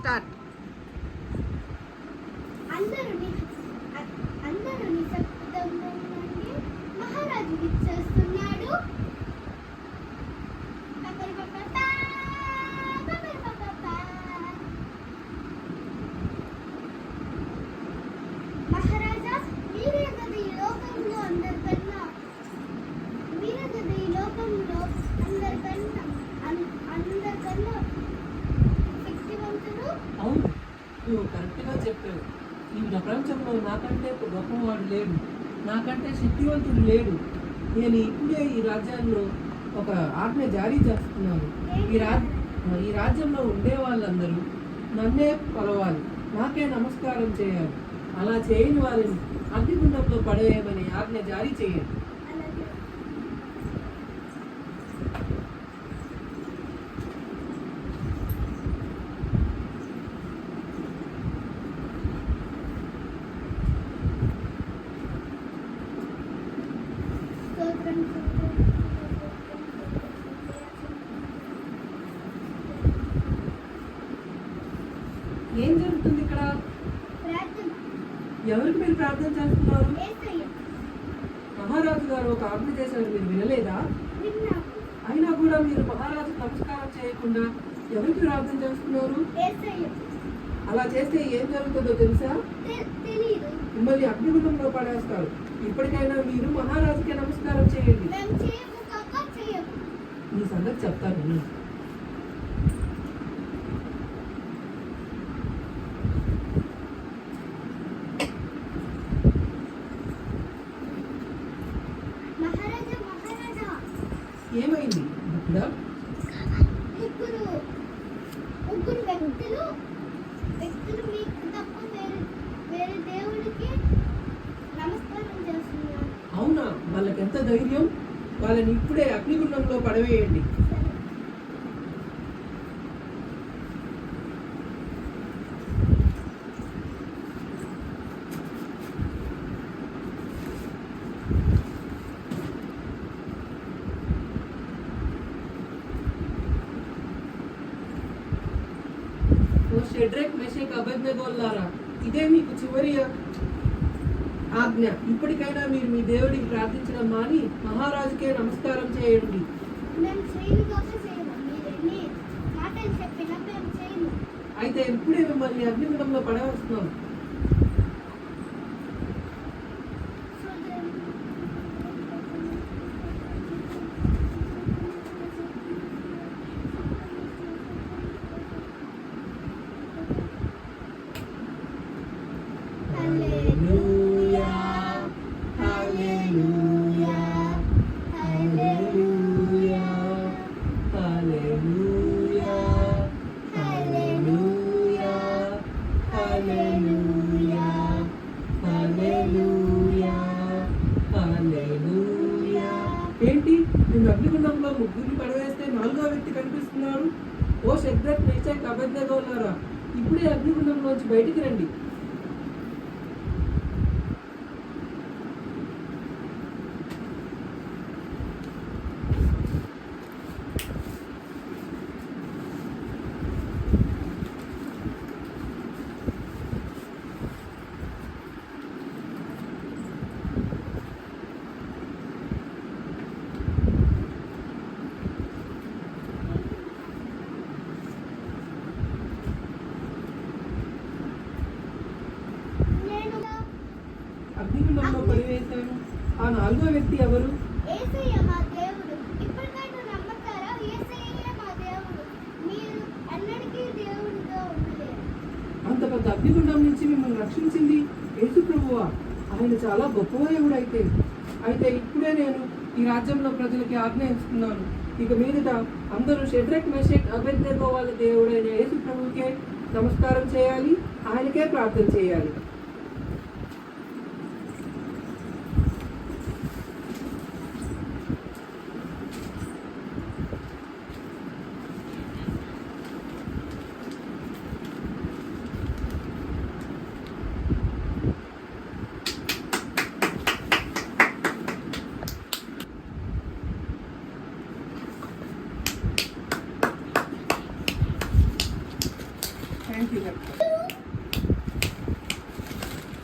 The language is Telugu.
స్టార్ట్. అందరూ నిశ్శబ్దంగా ఉండండి. మహారాజు విచ్చేస్తున్నాడు. మహారాజా, మీరే కదా ఈ లోకంలో అందరికన్నా శక్తివంతుడు. అవును, నువ్వు కరెక్ట్గా చెప్పావు. ఈ ప్రపంచంలో నాకంటే గొప్పవాడు లేడు, నాకంటే శక్తివంతుడు లేడు. నేను ఇప్పుడే ఈ రాజ్యాల్లో ఒక ఆజ్ఞ జారీ చేస్తున్నాను. ఈ రాజ్యంలో ఉండే వాళ్ళందరూ నన్నే కొలవాలి, నాకే నమస్కారం చేయాలి. అలా చేయని వారిని అగ్నిగుండంలో పడవేయమని ఆజ్ఞ జారీ చేయండి. ఏం జరుగుతుంది ఇక్కడ? ఎవరికి మీరు ప్రార్థన చేస్తున్నారు? మహారాజు గారు ఒక ఆజ్ఞ చేశారు, మీరు వినలేదా? అయినా కూడా మీరు మహారాజు నమస్కారం చేయకుండా ఎవరికి ప్రార్థన చేస్తున్నారు? అలా చేస్తే ఏం జరుగుతుందో తెలుసా? మిమ్మల్ని అగ్నిగుండంలో పడేస్తారు. ఇప్పటికైనా మీరు మహారాజుకి నమస్కారం చేయండి. మీ సంగతి చెప్తాను. ఏమైంది? ముగ్గురు వ్యక్తులు మీకు తప్ప వేరే దేవుడికి నమస్కారం చేస్తున్నారు. అవునా? వాళ్ళకి ఎంత ధైర్యం! వాళ్ళని ఇప్పుడే అగ్నిగుండంలో పడవేయండి. షెడ్రక్, మెషక్, అబేద్నెగోలారా, ఇదే మీకు చివరి ఆజ్ఞ. ఇప్పటికైనా మీరు మీ దేవుడికి ప్రార్థించడం మాని మహారాజుకే నమస్కారం చేయండి. అయితే ఇప్పుడే మిమ్మల్ని అగ్నిగుండంలో పడవేస్తున్నాం. ఏంటి? నేను అగ్నిగుండంలో ముగ్గురిని పడవేస్తే నాలుగో వ్యక్తి కనిపిస్తున్నారు. ఓ షెడ్రక్, మెషక్, అబేద్నెగోలారా, ఇప్పుడే అగ్నిగుండంలోంచి బయటికి రండి. అగ్నిగుండంలో పడివేశాను. ఆ నాలుగో వ్యక్తి ఎవరు? అంత పెద్ద అగ్నిగుండం నుంచి మిమ్మల్ని రక్షించింది యేసు ప్రభువా. ఆయన చాలా గొప్పవాడు. అయితే ఇప్పుడే నేను ఈ రాజ్యంలో ప్రజలకి ఆజ్ఞ ఇస్తున్నాను. ఇక మీదట అందరూ షెడ్రక్, మెషక్, అబేద్నెగో వాళ్ళ దేవుడైన యేసు ప్రభువుకే నమస్కారం చేయాలి, ఆయనకే ప్రార్థన చేయాలి. Thank you. రక్తం